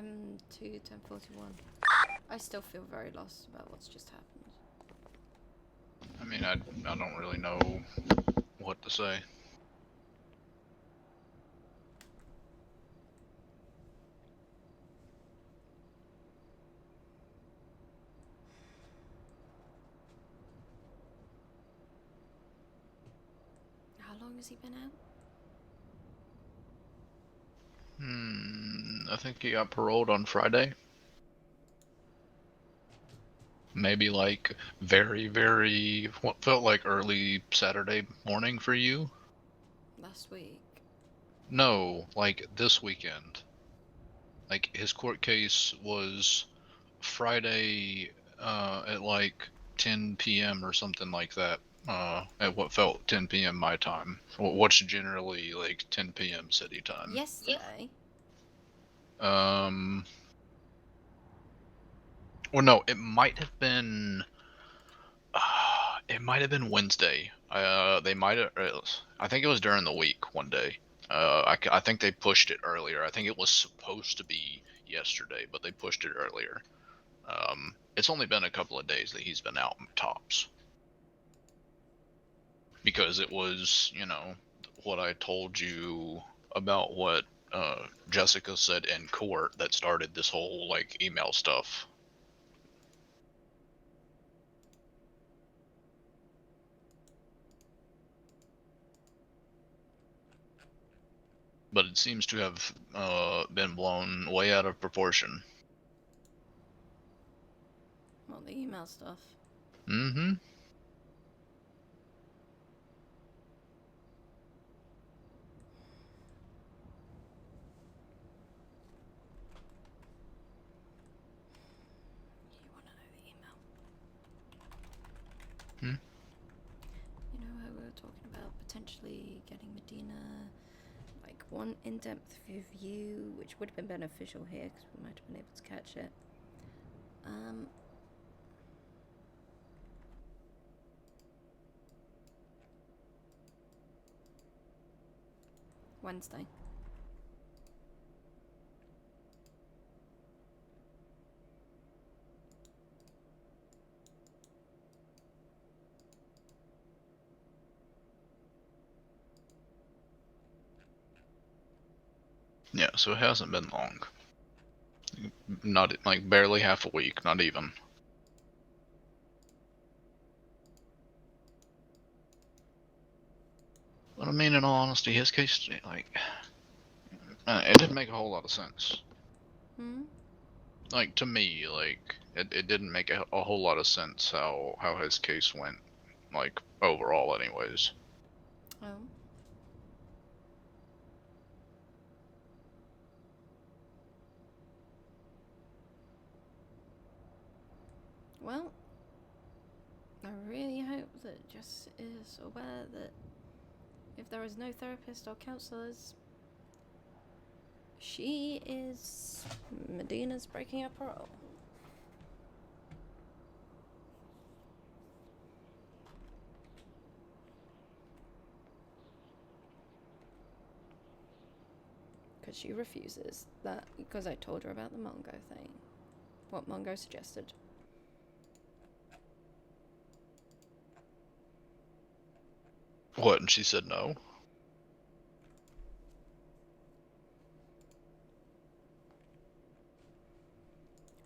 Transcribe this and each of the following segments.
to 10:41. I still feel very lost about what's just happened. I mean, I don't really know what to say. How long has he been out? I think he got paroled on Friday. Maybe like very, what felt like early Saturday morning for you? Last week. No, like this weekend. Like his court case was Friday at like 10 p.m. or something like that. At what felt 10 p.m. my time. What's generally like 10 p.m. city time. Yesterday? Well, no, it might have been. It might have been Wednesday. They might have. I think it was during the week one day. I think they pushed it earlier. I think it was supposed to be yesterday, but they pushed it earlier. It's only been a couple of days that he's been out tops. Because it was, what I told you about what Jessica said in court that started this whole like email stuff. But it seems to have been blown way out of proportion. Well, the email stuff. Mm-hmm. You want to know the email? Hmm? You know how we were talking about potentially getting Medina, like, one in-depth review, which would have been beneficial here because we might have been able to catch it. Wednesday. Yeah, so it hasn't been long. Not like barely half a week, not even. But I mean, in all honesty, his case, like, it didn't make a whole lot of sense. Like, to me, like, it didn't make a whole lot of sense how his case went, like, overall, anyways. Oh. Well, I really hope that Jess is aware that if there is no therapist or counsellors, she is Medina's breaking her parole. Because she refuses that, because I told her about the Mongo thing. What Mongo suggested. What? And she said no?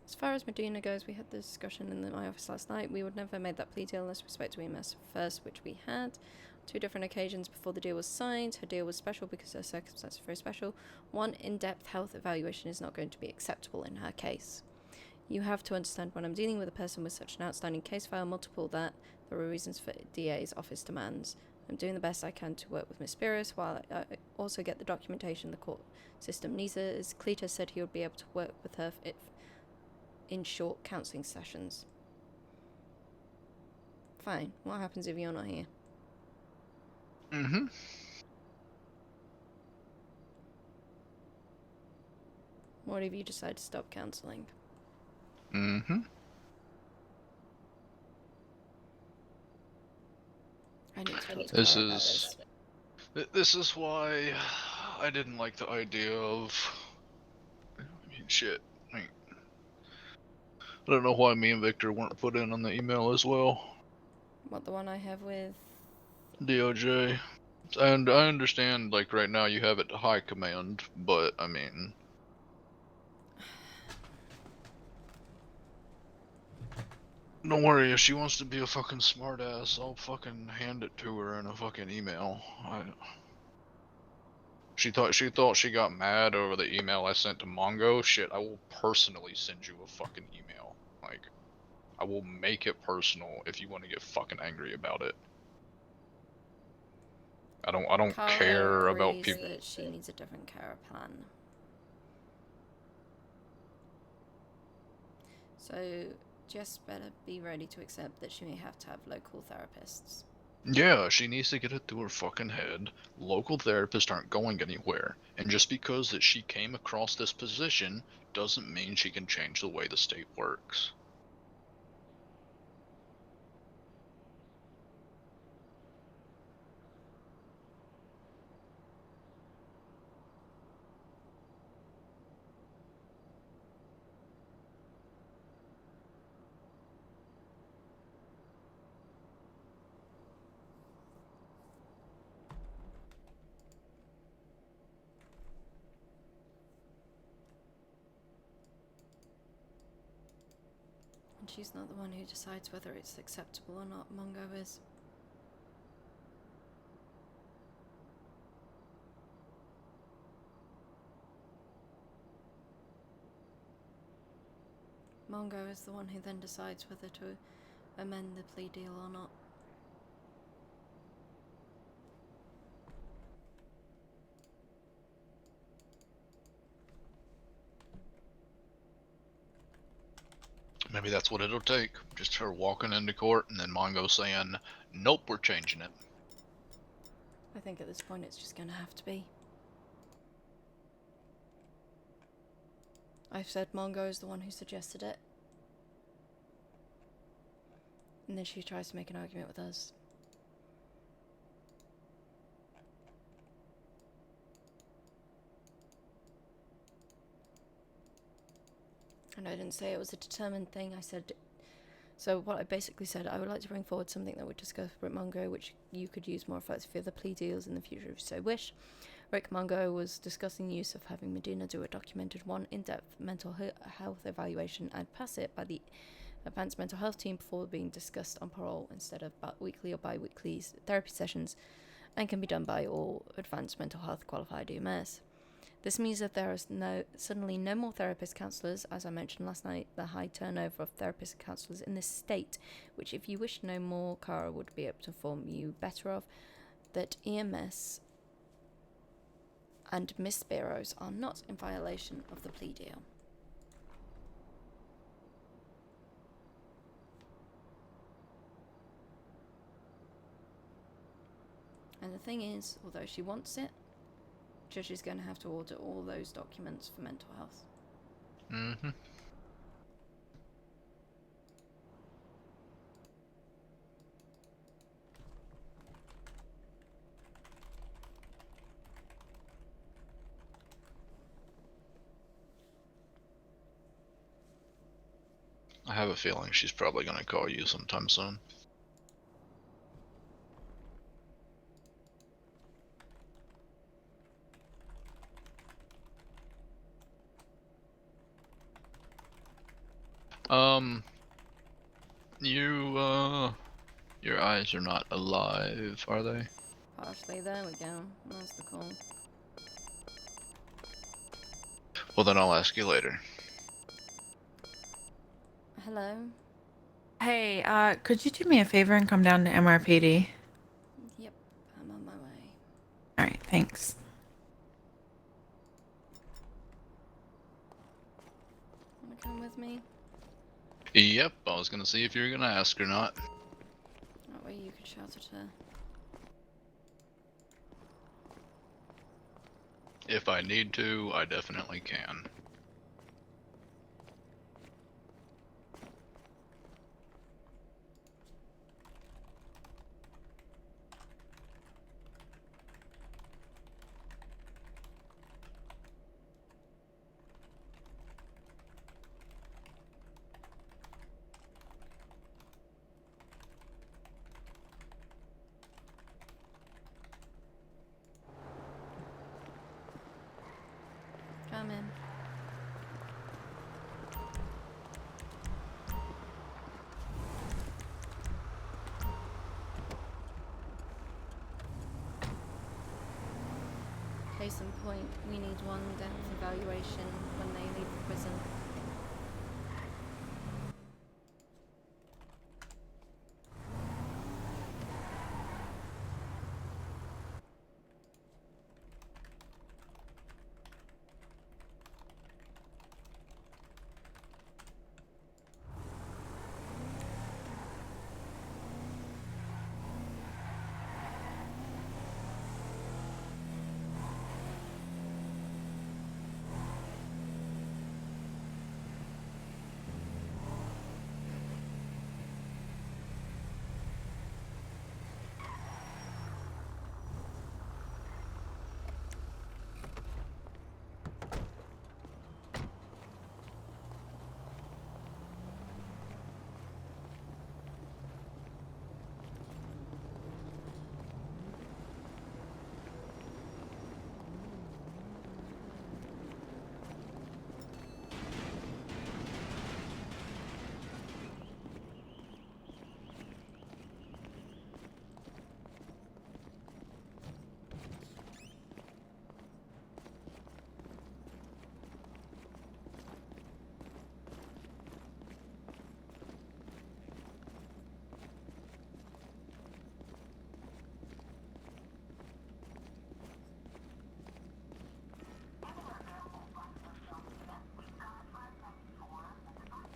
As far as Medina goes, we had this discussion in my office last night. We would never have made that plea deal unless we spoke to EMS first, which we had. 2 different occasions before the deal was signed. Her deal was special because her circumstances were very special. One in-depth health evaluation is not going to be acceptable in her case. You have to understand when I'm dealing with a person with such an outstanding case file, multiple that, there are reasons for DA's office demands. I'm doing the best I can to work with Miss Spears while I also get the documentation the court system needs. As Cletus said, he would be able to work with her in short counselling sessions. Fine. What happens if you're not here? Mm-hmm. What if you decide to stop counselling? Mm-hmm. I need to talk to Clara about this. This is why I didn't like the idea of Shit. I don't know why me and Victor weren't put in on the email as well. What, the one I have with... DOJ. And I understand, like, right now you have it to high command, but, I mean... Don't worry, if she wants to be a fucking smartass, I'll fucking hand it to her in a fucking email. She thought she got mad over the email I sent to Mongo. Shit, I will personally send you a fucking email. Like, I will make it personal if you want to get fucking angry about it. I don't Kara care about agrees people. that she needs a different care plan. So, Jess better be ready to accept that she may have to have local therapists. Yeah, she needs to get it through her fucking head. Local therapists aren't going anywhere, and just because that she came across this position doesn't mean she can change the way the state works. And she's not the one who decides whether it's acceptable or not, Mongo is. Mongo is the one who then decides whether to amend the plea deal or not. Maybe that's what it'll take. Just her walking into court and then Mongo saying, nope, we're changing it. I think at this point it's just going to have to be. I've said Mongo is the one who suggested it. And then she tries to make an argument with us. And I didn't say it was a determined thing, I said... So what I basically said, I would like to bring forward something that we discussed with Mongo, which you could use more effectively for the plea deals in the future if you so wish. Rick Mongo was discussing the use of having Medina do a documented one in-depth mental health evaluation and pass it by the advanced mental health team before being discussed on parole instead of weekly or bi-weekly therapy sessions, and can be done by all advanced mental health qualified EMS. This means that there is suddenly no more therapist counsellors, as I mentioned last night, the high turnover of therapist counsellors in this state, which if you wish to know more, Kara would be able to inform you better of, that EMS and Miss Barrows are not in violation of the plea deal. And the thing is, although she wants it, Judge is going to have to order all those documents for mental health. Mm-hmm. I have a feeling she's probably going to call you sometime soon. Your eyes are not alive, are they? Partially, there we go. That's the call. Well, then I'll ask you later. Hello? Hey, could you do me a favor and come down to MRPD? Yep, I'm on my way. Alright, thanks. Wanna come with me? Yep, I was going to see if you were going to ask or not. That way you could shout at her. If I need to, I definitely can. Case in point, we need one depth evaluation when they leave the prison.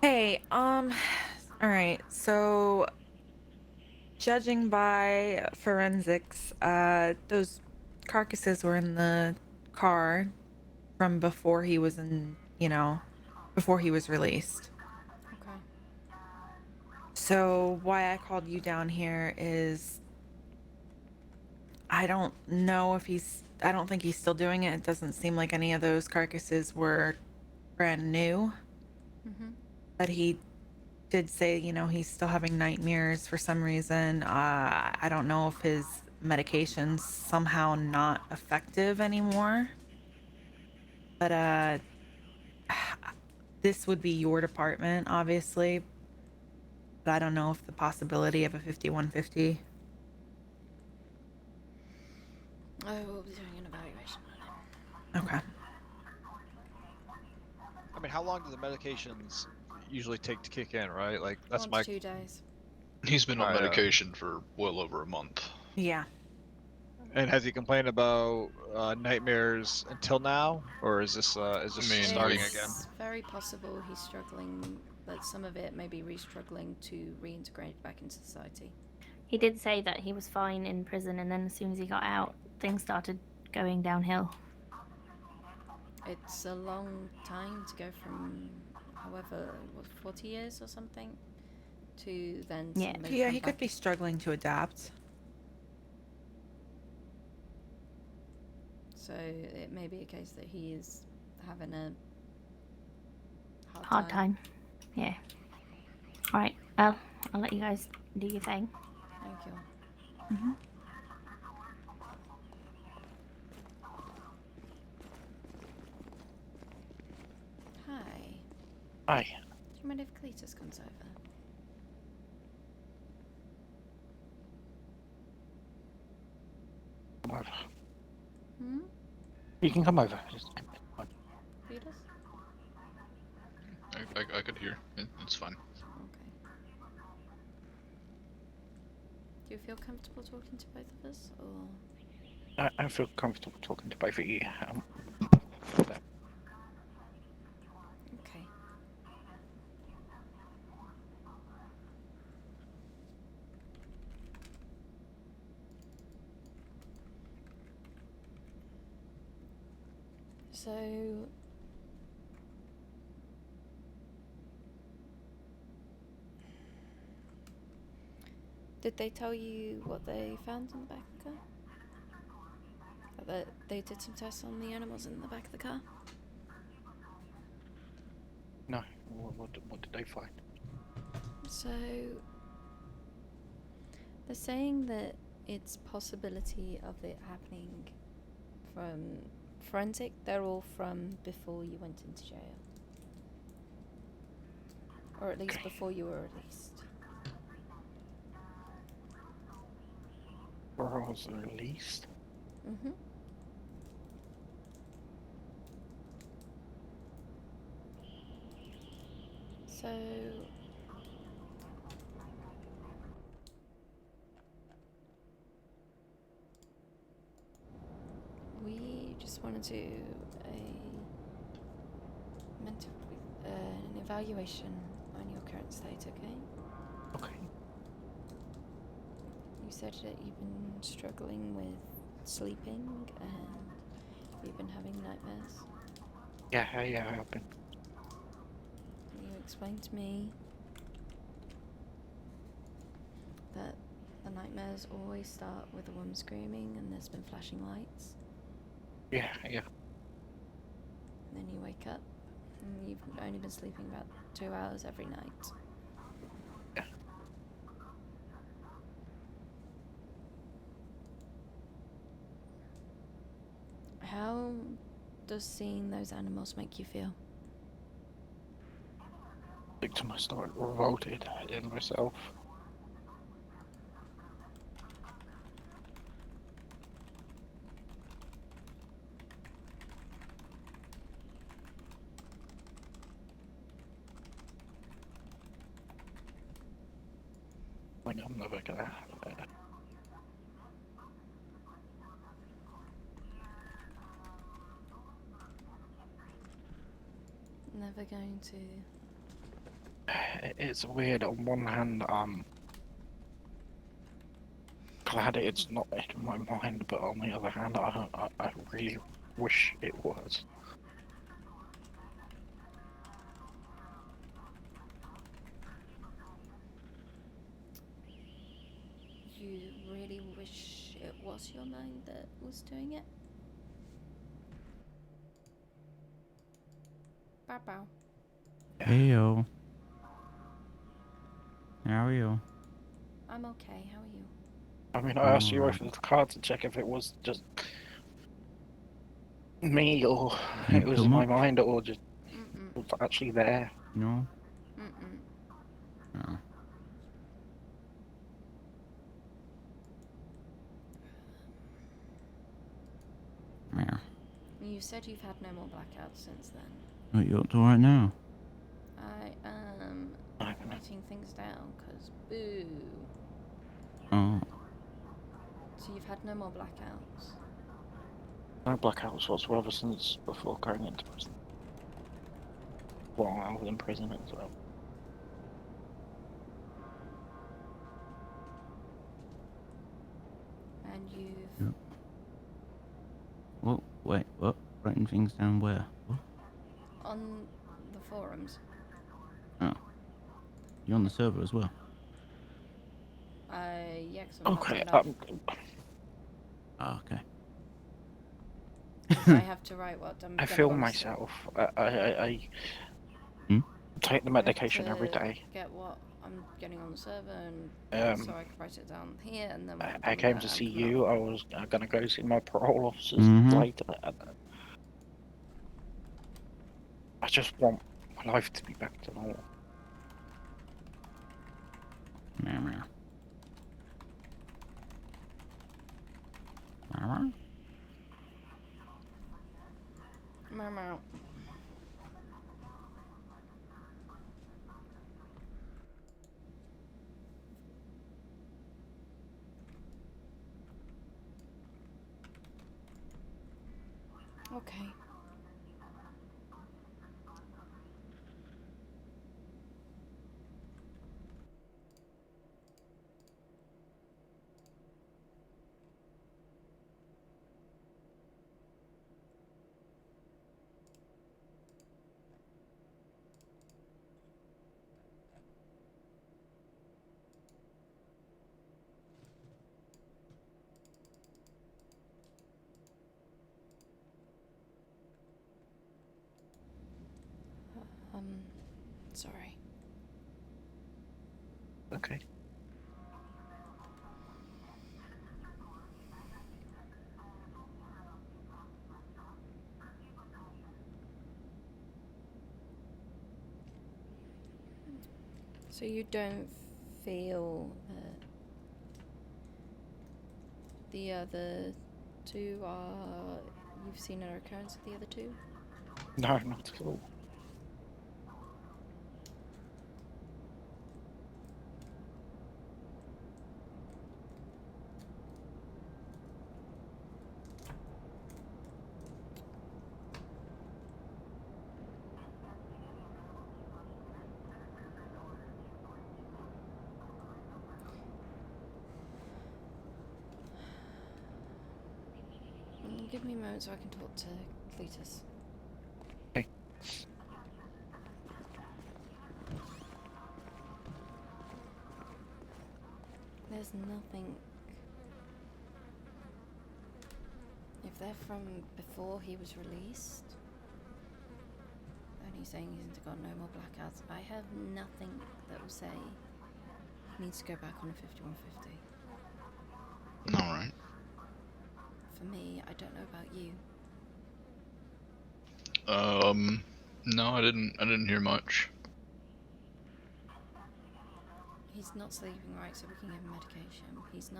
Hey, all right. So, judging by forensics, those carcasses were in the car from before he was before he was released. Okay. So, why I called you down here is I don't know if I don't think he's still doing it. It doesn't seem like any of those carcasses were brand new. Mm-hmm. But he did say, he's still having nightmares for some reason. I don't know if his medication's somehow not effective anymore. But this would be your department, obviously. But I don't know if the possibility of a 5150. I will be doing an evaluation on it. Okay. I mean, how long do the medications usually take to kick in, right? Like, that's 1 to my. 2 days. He's been on Alright, medication for well over a month. Yeah. And has he complained about nightmares until now, or is this I mean, starting we- again? It's very possible he's struggling, that some of it may be re-struggling to reintegrate back into society. He did say that he was fine in prison, and then as soon as he got out, things started going downhill. It's a long time to go from, however, 40 years or something, to then Yeah. suddenly Yeah, come he could back. be struggling to adapt. So it may be a case that he is having a Hard time. Yeah. Alright, well, I'll let you guys do your thing. Thank you. Mm-hmm. Hi. Hi. Do you mind if Cletus comes over? Come over. Hmm? You can come over. Just come on. Cletus? I could hear. It's fine. Okay. Do you feel comfortable talking to both of us, or...? I feel comfortable talking to both of you. Okay. So... Did they tell you what they found in the back of the car? That they did some tests on the animals in the back of the car? No. What did they find? So... They're saying that it's possibility of it happening from forensic. They're all from before you went into jail. Or at least Okay. before you were released. Where I was released? Mm-hmm. So we just want to do an evaluation on your current state, okay? Okay. You said that you've been struggling with sleeping and you've been having nightmares. Yeah, I have been. You explained to me that the nightmares always start with a woman screaming and there's been flashing lights. Yeah. And then you wake up and you've only been sleeping about 2 hours every night. Yeah. How does seeing those animals make you feel? Victim, I started revolted in myself. Like, I'm never gonna have it. Never going to. It's weird. On one hand, I'm glad it's not in my mind, but on the other hand, I really wish it was. You really wish it was your mind that was doing it? Bow bow. Hey yo. How are you? I'm okay, how are you? I mean, I asked you Alright. over the card to check if it was just me, or You it was too in my much? mind, or just Mm-mm. was actually there. No? Mm-mm. No. Yeah. You said you've had no more blackouts since then. What you up to right now? I am writing things down, because boo. Oh. So you've had no more blackouts. No blackouts whatsoever since before going into prison. While I was in prison as well. And you've Yep. What? Wait, what? Writing things down where? What? on the forums. Oh. You on the server as well? Yeah, 'cause I'm not Okay, turned off. Oh, okay. I have to write what I'm I gonna feel go on the myself. I Hmm? take the I have medication every to day. Get what I'm getting on the server, and so I can write it down here, and then when I'm I done came with to that, see I'm gonna- you. I was gonna go see my parole officers Mhm. later. I just want my life to be back to normal. Meow meow. Meow meow. Meow, meow. Okay. Sorry. Okay. So you don't feel that the other two are... You've seen a recurrence of the other two? No, not at all. Give me a moment so I can talk to Cletus. Okay. There's nothing. If they're from before he was released, and he's saying he's got no more blackouts, I have nothing that will say he needs to go back on a 5150. Alright. For me, I don't know about you. No, I didn't hear much. He's not sleeping right, so we can give him medication. He's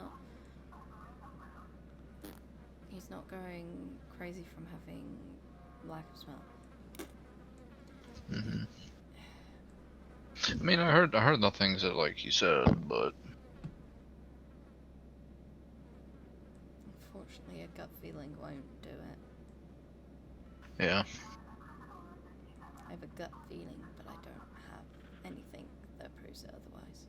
not going crazy from having lack of smell. I mean, I heard the things that like you said, but Unfortunately, a gut feeling won't do it. yeah. I have a gut feeling, but I don't have anything that proves it otherwise.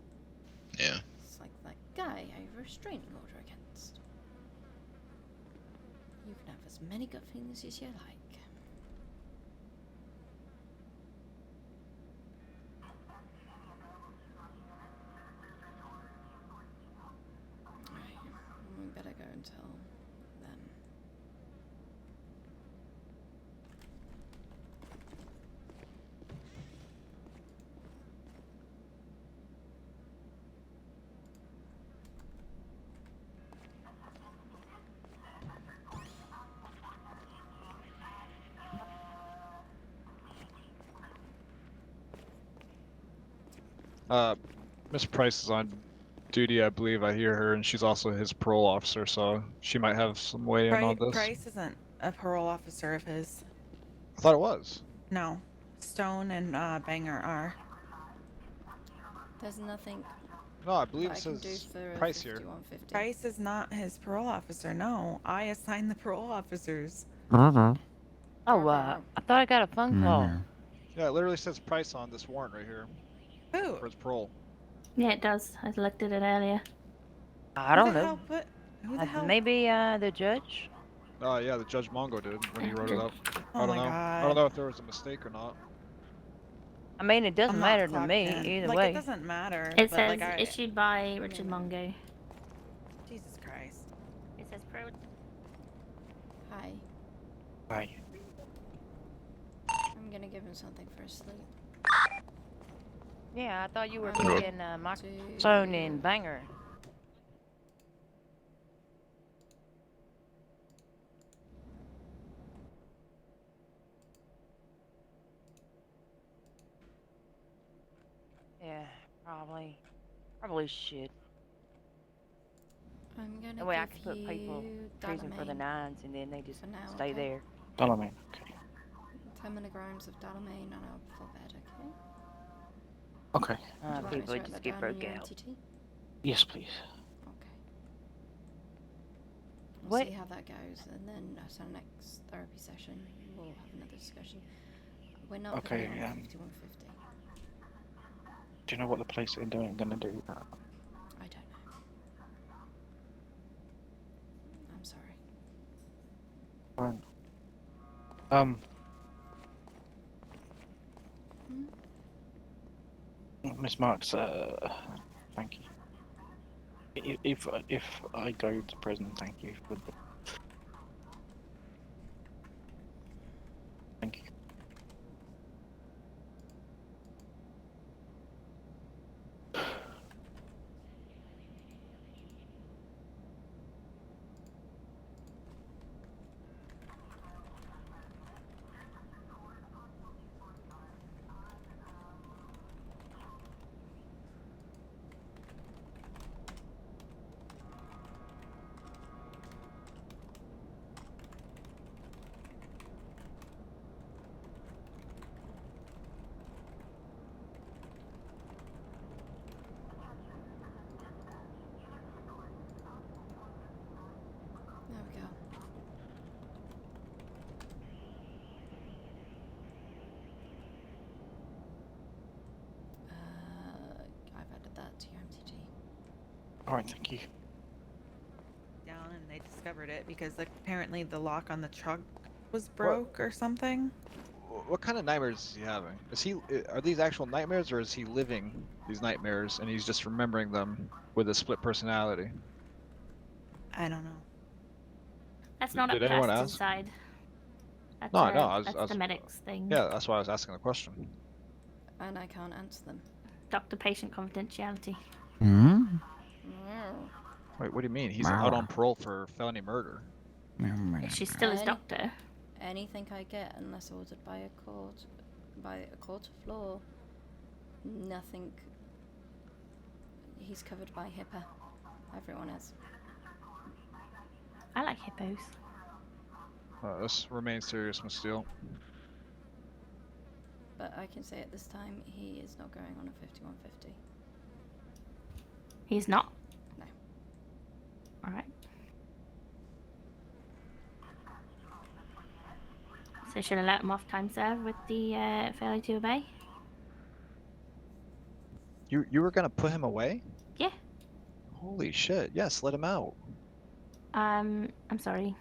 Yeah. It's like that guy I have a restraining order against. You can have as many gut feelings as you like. Right, we better go and tell them. Miss Price is on duty, I believe. I hear her, and she's also his parole officer, so she might have some way in on this. Price isn't a parole officer of his. I thought it was. No. Stone and Banger are. There's nothing No, I believe that it I can do says for a Price here. 5150. Price is not his parole officer. No, I assign the parole officers. Oh, I thought I got a phone call. Yeah, it literally says Price on this warrant right here Who? for his parole. Yeah, it does. I looked at it earlier. I don't Who the know. hell put? Who the hell? Maybe the judge. Yeah, the Judge Mongo did when he wrote it up. Oh I don't my know. god. I don't know if there was a mistake or not. I mean, it doesn't I'm not matter to clocked me in. either Like, way. it doesn't matter. It but, says like, issued by Richard Mongo. Jesus Christ. It says pro. Hi. Hi. I'm gonna give him something for his sleep. Yeah, I thought you were One, playing my phone in Banger. Yeah, probably should. I'm gonna That way I give can put people you in prison for the Dalamane 9s, and then they just for now, stay okay? there. Dalamane. Okay. 10 milligrams of Dalamane on a full bed, okay? Okay. Do you want me People to write just that get down broke in your out. MTT? Yes, please. Okay. We'll What? see how that goes, and then at our next therapy session, we'll have another discussion. We're not Okay, putting on 5150. Do you know what the police are doing? Gonna do? I don't know. I'm sorry. Fine. Miss Marks, thank you. If I go to prison, thank you for the. Thank you. There we go. I've added that to your MTG. All right, thank you. Down and they discuss discovered it because apparently the lock on the truck was broke or something. What kind of nightmares is he having? Are these actual nightmares, or is he living these nightmares and he's just remembering them with a split personality? I don't know. That's not Did up to anyone us to ask? decide. That's, No, I know. that's the medic's thing. Yeah, that's why I was asking the question. And I can't answer them. Doctor-patient confidentiality. Hmm? Wait, what do you mean? He's out on parole for felony murder. She's still his doctor. Anything I get, unless ordered by a court of law, nothing. He's covered by HIPAA. Everyone is. I like hippos. This remains serious, Miss Steele. But I can say at this time, he is not going on a 5150. He's not? No. Alright. So should I let him off time serve with the failure to obey? You were gonna put him away? Yeah. Holy shit! Yes, let him out. I'm sorry.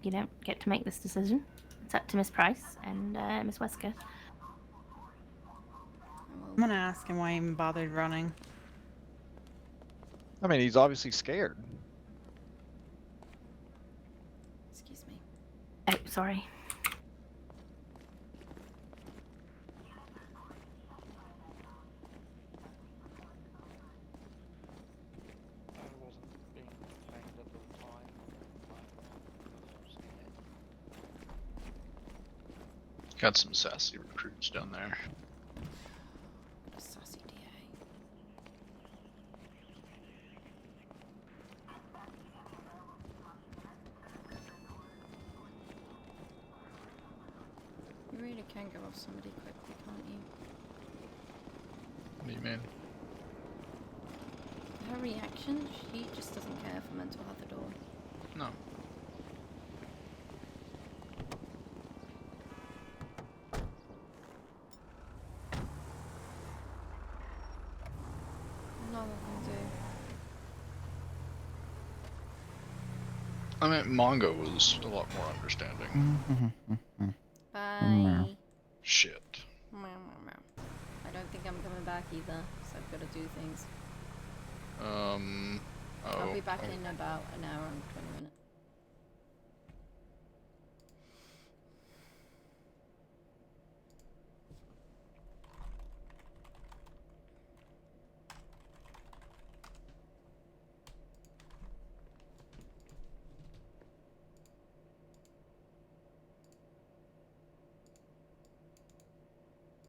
You don't get to make this decision. It's up to Miss Price and Miss Wesker. I'm gonna ask him why he even bothered running. I mean, he's obviously scared. Excuse me. Oh, sorry. I wasn't being detained at the time. I was scared. Got some sassy recruits down there. A sassy DA. You really can go off somebody quickly, can't you? What do you mean? Her reaction, she just doesn't care for mental health at all. No. None of them I mean, Mongo was a lot more understanding. do. Bye. Shit. I don't think I'm coming back either, so I've got to do things. Oh. I'll be back in about an hour and 20 minutes.